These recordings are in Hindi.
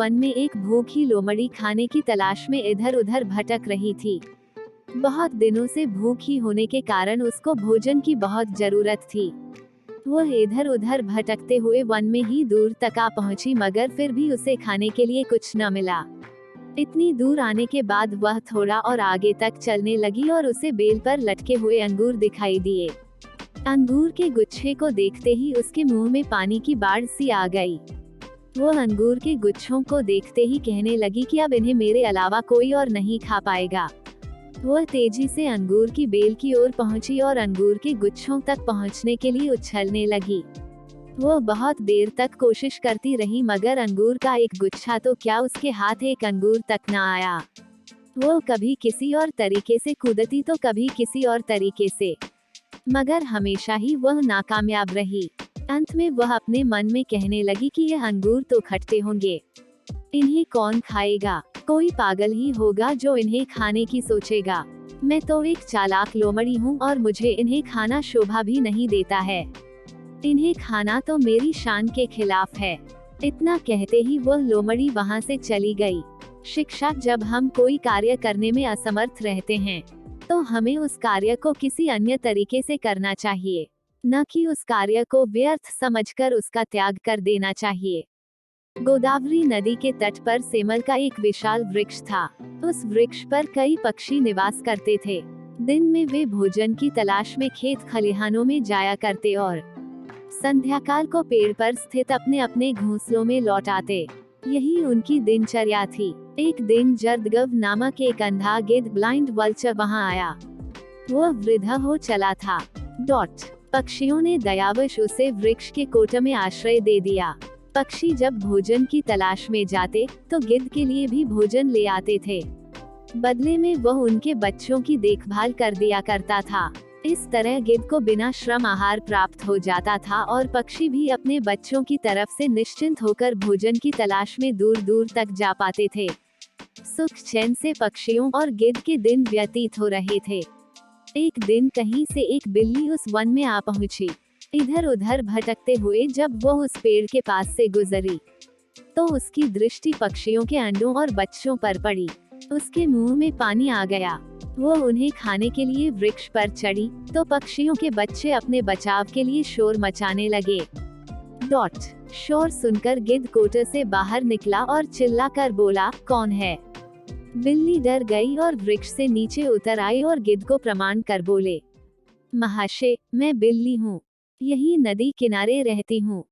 वन में एक भूखी लोमड़ी खाने की तलाश में इधर उधर भटक रही थी। बहुत दिनों से भूखी होने के कारण उसको भोजन की बहुत जरूरत थी। वह इधर उधर भटकते हुए वन में ही दूर तक आ पहुंची, मगर फिर भी उसे खाने के लिए कुछ न मिला। इतनी दूर आने के बाद वह थोड़ा और आगे तक चलने लगी और उसे बेल पर लटके हुए अंगूर दिखाई दिए। अंगूर के गुच्छे को देखते ही उसके मुंह में पानी की बाढ़ सी आ गई। वह अंगूर के गुच्छों को देखते ही कहने लगी कि अब इन्हें मेरे अलावा कोई और नहीं खा पाएगा। वह तेजी से अंगूर की बेल की ओर पहुंची और अंगूर के गुच्छों तक पहुंचने के लिए उछलने लगी। वह बहुत देर तक कोशिश करती रही, मगर अंगूर का एक गुच्छा तो क्या, उसके हाथ एक अंगूर तक न आया। वह कभी किसी और तरीके से कूदती तो कभी किसी और तरीके से, मगर हमेशा ही वह नाकामयाब रही। अंत में वह अपने मन में कहने लगी कि यह अंगूर तो खट्टे होंगे, इन्हें कौन खाएगा, कोई पागल ही होगा जो इन्हें खाने की सोचेगा। मैं तो एक चालाक लोमड़ी हूँ और मुझे इन्हें खाना शोभा भी नहीं देता है। इन्हें खाना तो मेरी शान के खिलाफ है। इतना कहते ही वह लोमड़ी वहाँ से चली गई। शिक्षा: जब हम कोई कार्य करने में असमर्थ रहते हैं तो हमें उस कार्य को किसी अन्य तरीके से करना चाहिए, न कि उस कार्य को व्यर्थ समझकर उसका त्याग कर देना चाहिए। गोदावरी नदी के तट पर सेमल का एक विशाल वृक्ष था। उस वृक्ष पर कई पक्षी निवास करते थे। दिन में वे भोजन की तलाश में खेत खलिहानों में जाया करते और संध्याकाल को पेड़ पर स्थित अपने अपने घोंसलों में लौट आते। यही उनकी दिनचर्या थी। एक दिन जर्दगव नामक एक अंधा गिद्ध, ब्लाइंड वल्चर, वहां आया। वह वृद्ध हो चला था। पक्षियों ने दयावश उसे वृक्ष के कोट में आश्रय दे दिया। पक्षी जब भोजन की तलाश में जाते तो गिद्ध के लिए भी भोजन ले आते थे। बदले में वह उनके बच्चों की देखभाल कर दिया करता था। इस तरह गिद्ध को बिना श्रम आहार प्राप्त हो जाता था और पक्षी भी अपने बच्चों की तरफ से निश्चिंत होकर भोजन की तलाश में दूर दूर तक जा पाते थे। सुख चैन से पक्षियों और गिद्ध के दिन व्यतीत हो रहे थे। एक दिन कहीं से एक बिल्ली उस वन में आ पहुंची। इधर उधर भटकते हुए जब वह उस पेड़ के पास से गुजरी तो उसकी दृष्टि पक्षियों के अंडों और बच्चों पर पड़ी। उसके मुंह में पानी आ गया। वह उन्हें खाने के लिए वृक्ष पर चढ़ी तो पक्षियों के बच्चे अपने बचाव के लिए शोर मचाने लगे। शोर सुनकर गिद्ध कोटे से बाहर निकला और चिल्लाकर बोला, कौन है? बिल्ली डर गई और वृक्ष से नीचे उतर आई और गिद्ध को प्रणाम कर बोले, महाशय, मैं बिल्ली हूँ, यही नदी किनारे रहती हूँ।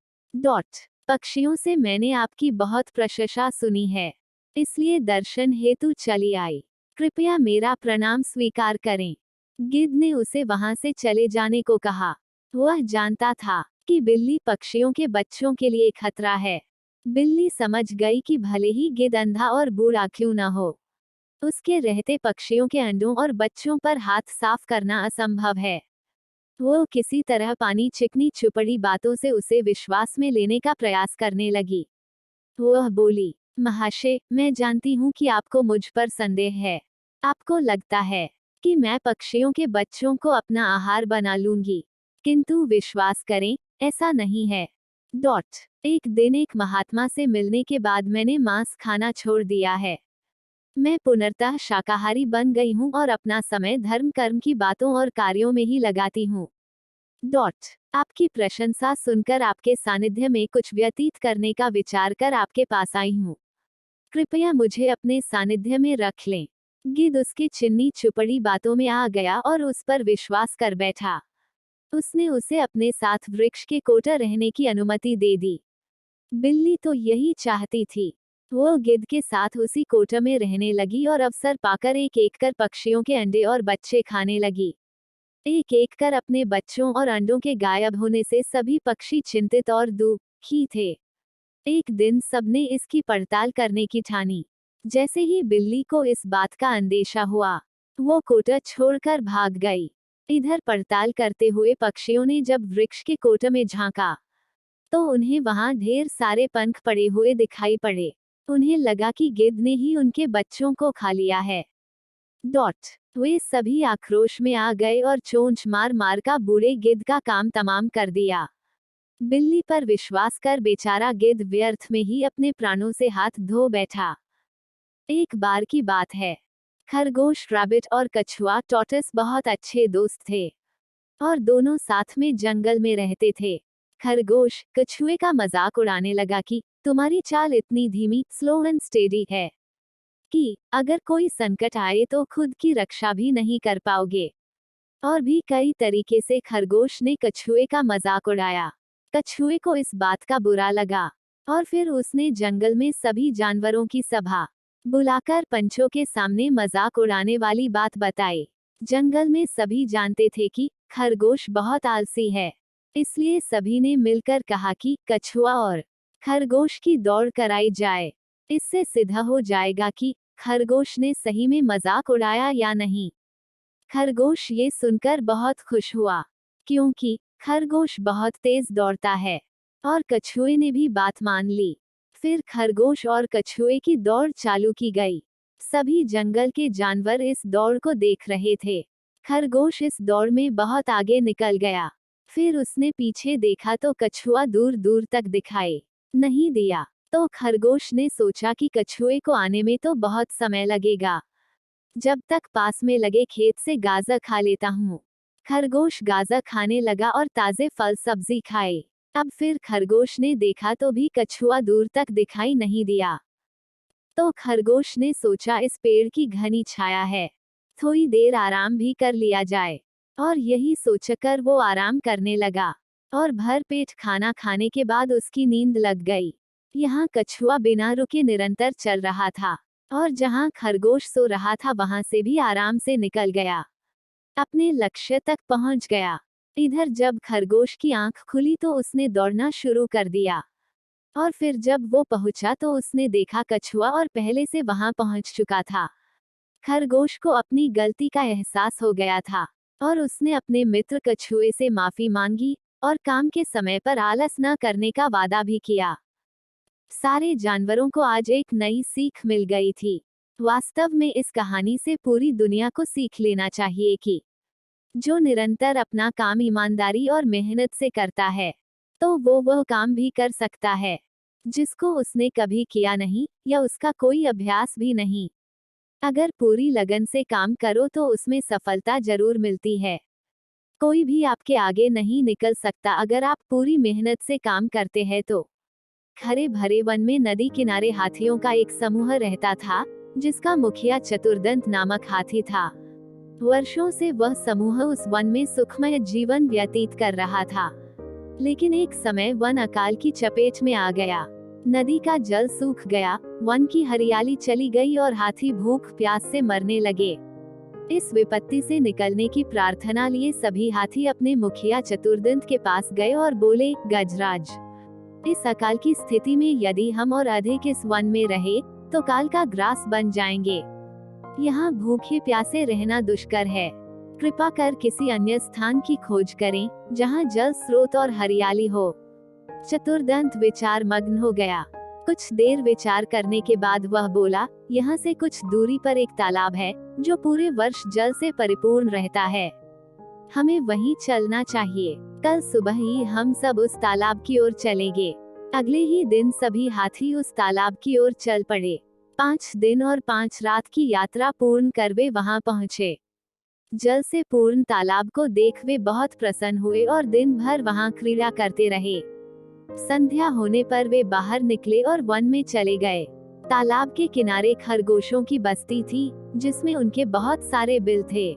पक्षियों से मैंने आपकी बहुत प्रशंसा सुनी है, इसलिए दर्शन हेतु चली आई। कृपया मेरा प्रणाम स्वीकार करें। गिद्ध ने उसे वहां से चले जाने को कहा। वह जानता था कि बिल्ली पक्षियों के बच्चों के लिए खतरा है। बिल्ली समझ गई कि भले ही गिद्ध अंधा और बूढ़ा क्यों न हो, उसके रहते पक्षियों के अंडों और बच्चों पर हाथ साफ करना असंभव है। वो किसी तरह पानी चिकनी चुपड़ी बातों से उसे विश्वास में लेने का प्रयास करने लगी। वह बोली, महाशय, मैं जानती हूँ कि आपको मुझ पर संदेह है। आपको लगता है कि मैं पक्षियों के बच्चों को अपना आहार बना लूंगी, किंतु विश्वास करें, ऐसा नहीं है। एक दिन एक महात्मा से मिलने के बाद मैंने मांस खाना छोड़ दिया है। मैं पुनर्तः शाकाहारी बन गई हूँ और अपना समय धर्म कर्म की बातों और कार्यों में ही लगाती हूँ। आपकी प्रशंसा सुनकर आपके सानिध्य में कुछ व्यतीत करने का विचार कर आपके पास आई हूँ। कृपया मुझे अपने सानिध्य में रख लें। गिद्ध उसकी चिन्नी चुपड़ी बातों में आ गया और उस पर विश्वास कर बैठा। उसने उसे अपने साथ वृक्ष के कोटे रहने की अनुमति दे दी। बिल्ली तो यही चाहती थी। वो गिद्ध के साथ उसी कोटे में रहने लगी और अवसर पाकर एक एक कर पक्षियों के अंडे और बच्चे खाने लगी। एक एक कर अपने बच्चों और अंडों के गायब होने से सभी पक्षी चिंतित और दुखी थे। एक दिन सबने इसकी पड़ताल करने की ठानी। जैसे ही बिल्ली को इस बात का अंदेशा हुआ, वो कोटा छोड़कर भाग गई। इधर पड़ताल करते हुए पक्षियों ने जब वृक्ष के कोटे में झांका तो उन्हें वहां ढेर सारे पंख पड़े हुए दिखाई पड़े। उन्हें लगा कि गिद्ध ने ही उनके बच्चों को खा लिया है। वे सभी आक्रोश में आ गए और चोंच मार मार का बूढ़े गिद्ध का काम तमाम कर दिया। बिल्ली पर विश्वास कर बेचारा गिद्ध व्यर्थ में ही अपने प्राणों से हाथ धो बैठा। एक बार की बात है, खरगोश रैबिट और कछुआ टॉर्टोइस बहुत अच्छे दोस्त थे और दोनों साथ में जंगल में रहते थे। खरगोश कछुए का मजाक उड़ाने लगा कि तुम्हारी चाल इतनी धीमी, स्लो एंड स्टेडी है कि अगर कोई संकट आए तो खुद की रक्षा भी नहीं कर पाओगे। और भी कई तरीके से खरगोश ने कछुए का मजाक उड़ाया। कछुए को इस बात का बुरा लगा और फिर उसने जंगल में सभी जानवरों की सभा बुलाकर पंछियों के सामने मजाक उड़ाने वाली बात बताई। जंगल में सभी जानते थे कि खरगोश बहुत आलसी है, इसलिए सभी ने मिलकर कहा कि कछुआ और खरगोश की दौड़ कराई जाए। इससे सिद्ध हो जाएगा कि खरगोश ने सही में मजाक उड़ाया या नहीं। खरगोश ये सुनकर बहुत खुश हुआ, क्योंकि खरगोश बहुत तेज दौड़ता है और कछुए ने भी बात मान ली। फिर खरगोश और कछुए की दौड़ चालू की गई। सभी जंगल के जानवर इस दौड़ को देख रहे थे। खरगोश इस दौड़ में बहुत आगे निकल गया। फिर उसने पीछे देखा तो कछुआ दूर दूर तक दिखाई नहीं दिया। तो खरगोश ने सोचा कि कछुए को आने में तो बहुत समय लगेगा, जब तक पास में लगे खेत से गाजर खा लेता हूँ। खरगोश गाजर खाने लगा और ताजे फल सब्जी खाए। अब फिर खरगोश ने देखा तो भी कछुआ दूर तक दिखाई नहीं दिया। तो खरगोश ने सोचा इस पेड़ की घनी छाया है, थोड़ी देर आराम भी कर लिया जाए। और यही सोचकर वो आराम करने लगा और भर पेट खाना खाने के बाद उसकी नींद लग गई। यहाँ कछुआ बिना रुके निरंतर चल रहा था और जहाँ खरगोश सो रहा था वहां से भी आराम से निकल गया, अपने लक्ष्य तक पहुंच गया। इधर जब खरगोश की आंख खुली तो उसने दौड़ना शुरू कर दिया और फिर जब वो पहुंचा तो उसने देखा कछुआ और पहले से वहां पहुंच चुका था। खरगोश को अपनी गलती का एहसास हो गया था और उसने अपने मित्र कछुए से माफी मांगी और काम के समय पर आलस न करने का वादा भी किया। सारे जानवरों को आज एक नई सीख मिल गई थी। वास्तव में इस कहानी से पूरी दुनिया को सीख लेना चाहिए कि जो निरंतर अपना काम ईमानदारी और मेहनत से करता है तो वो वह काम भी कर सकता है जिसको उसने कभी किया नहीं या उसका कोई अभ्यास भी नहीं। अगर पूरी लगन से काम करो तो उसमें सफलता जरूर मिलती है। कोई भी आपके आगे नहीं निकल सकता अगर आप पूरी मेहनत से काम करते हैं तो। हरे भरे वन में नदी किनारे हाथियों का एक समूह रहता था, जिसका मुखिया चतुर्दंत नामक हाथी था। वर्षों से वह समूह उस वन में सुखमय जीवन व्यतीत कर रहा था। लेकिन एक समय वन अकाल की चपेट में आ गया। नदी का जल सूख गया, वन की हरियाली चली गई और हाथी भूख प्यास से मरने लगे। इस विपत्ति से निकलने की प्रार्थना लिए सभी हाथी अपने मुखिया चतुर्दंत के पास गए और बोले, गजराज, इस अकाल की स्थिति में यदि हम और अधिक इस वन में रहे तो काल का ग्रास बन जाएंगे। यहाँ भूखे प्यासे रहना दुष्कर है। कृपा कर किसी अन्य स्थान की खोज करें जहाँ जल स्रोत और हरियाली हो। चतुर्दंत विचार मग्न हो गया। कुछ देर विचार करने के बाद वह बोला, यहाँ से कुछ दूरी पर एक तालाब है जो पूरे वर्ष जल से परिपूर्ण रहता है। हमें वहीं चलना चाहिए। कल सुबह ही हम सब उस तालाब की ओर चलेंगे। अगले ही दिन सभी हाथी उस तालाब की ओर चल पड़े। 5 दिन और 5 रात की यात्रा पूर्ण कर वे वहां पहुंचे। जल से पूर्ण तालाब को देख वे बहुत प्रसन्न हुए और दिन भर वहां क्रीड़ा करते रहे। संध्या होने पर वे बाहर निकले और वन में चले गए। तालाब के किनारे खरगोशों की बस्ती थी, जिसमें उनके बहुत सारे बिल थे,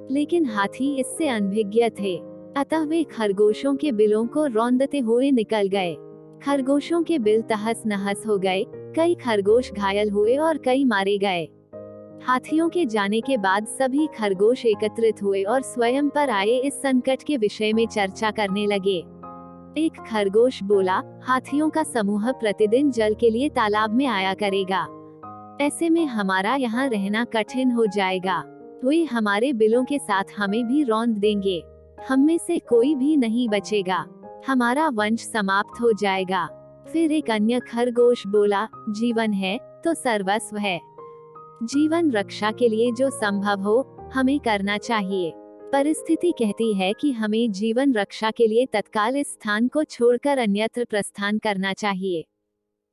लेकिन हाथी इससे अनभिज्ञ थे। अतः वे खरगोशों के बिलों को रौंदते हुए निकल गए। खरगोशों के बिल तहस नहस हो गए, कई खरगोश घायल हुए और कई मारे गए। हाथियों के जाने के बाद सभी खरगोश एकत्रित हुए और स्वयं पर आए इस संकट के विषय में चर्चा करने लगे। एक खरगोश बोला, हाथियों का समूह प्रतिदिन जल के लिए तालाब में आया करेगा। ऐसे में हमारा यहाँ रहना कठिन हो जाएगा। वे हमारे बिलों के साथ हमें भी रौंद देंगे। हम में से कोई भी नहीं बचेगा। हमारा वंश समाप्त हो जाएगा। फिर एक अन्य खरगोश बोला, जीवन है तो सर्वस्व है। जीवन रक्षा के लिए जो संभव हो हमें करना चाहिए। परिस्थिति कहती है कि हमें जीवन रक्षा के लिए तत्काल इस स्थान को छोड़कर अन्यत्र प्रस्थान करना चाहिए।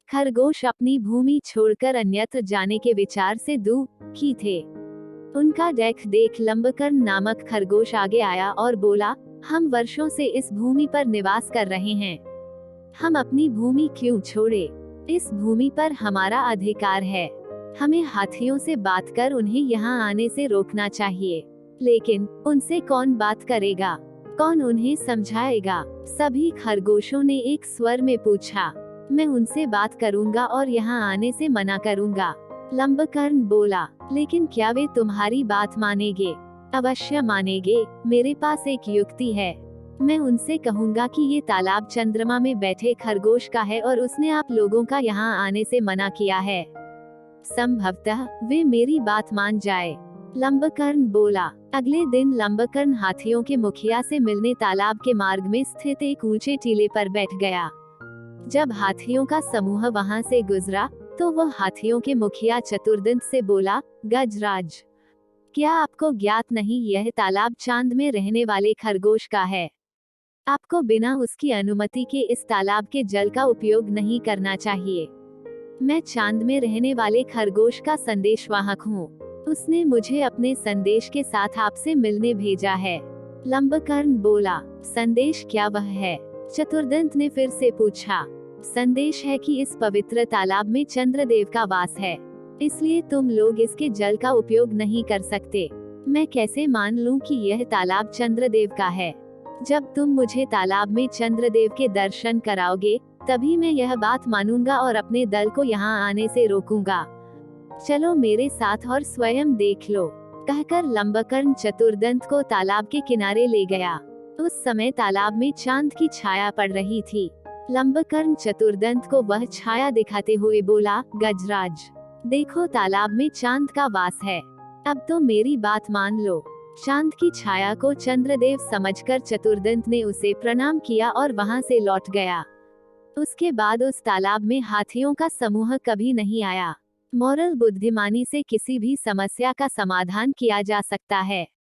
खरगोश अपनी भूमि छोड़कर अन्यत्र जाने के विचार से दुखी थे। उनका देख लंबकर्ण नामक खरगोश आगे आया और बोला, हम वर्षों से इस भूमि पर निवास कर रहे हैं। हम अपनी भूमि क्यों छोड़े? इस भूमि पर हमारा अधिकार है। हमें हाथियों से बात कर उन्हें यहाँ आने से रोकना चाहिए। लेकिन उनसे कौन बात करेगा? कौन उन्हें समझाएगा? सभी खरगोशों ने एक स्वर में पूछा। मैं उनसे बात करूंगा और यहाँ आने से मना करूंगा। लंबकर्ण बोला, लेकिन क्या वे तुम्हारी बात मानेंगे? अवश्य मानेंगे। मेरे पास एक युक्ति है। मैं उनसे कहूंगा कि ये तालाब चंद्रमा में बैठे खरगोश का है और उसने आप लोगों का यहाँ आने से मना किया है। संभवतः वे मेरी बात मान जाए। लंबकर्ण बोला। अगले दिन लंबकर्ण हाथियों के मुखिया से मिलने तालाब के मार्ग में स्थित एक ऊंचे टीले पर बैठ गया। जब हाथियों का समूह वहां से गुजरा तो वह हाथियों के मुखिया चतुर्दंत से बोला, गजराज, क्या आपको ज्ञात नहीं यह तालाब चांद में रहने वाले खरगोश का है? आपको बिना उसकी अनुमति के इस तालाब के जल का उपयोग नहीं करना चाहिए। मैं चांद में रहने वाले खरगोश का संदेशवाहक हूँ। उसने मुझे अपने संदेश के साथ आपसे मिलने भेजा है। लंबकर्ण बोला, संदेश क्या वह है? चतुर्दंत ने फिर से पूछा। संदेश है कि इस पवित्र तालाब में चंद्रदेव का वास है, इसलिए तुम लोग इसके जल का उपयोग नहीं कर सकते। मैं कैसे मान लूं कि यह तालाब चंद्रदेव का है? जब तुम मुझे तालाब में चंद्रदेव के दर्शन कराओगे तभी मैं यह बात मानूंगा और अपने दल को यहाँ आने से रोकूंगा। चलो मेरे साथ और स्वयं देख लो। कहकर लंबकर्ण चतुर्दंत को तालाब के किनारे ले गया। उस समय तालाब में चांद की छाया पड़ रही थी। लंबकर्ण चतुर्दंत को वह छाया दिखाते हुए बोला, गजराज, देखो तालाब में चांद का वास है। अब तो मेरी बात मान लो। चांद की छाया को चंद्रदेव समझकर चतुर्दंत ने उसे प्रणाम किया और वहां से लौट गया। उसके बाद उस तालाब में हाथियों का समूह कभी नहीं आया। मोरल बुद्धिमानी से किसी भी समस्या का समाधान किया जा सकता है।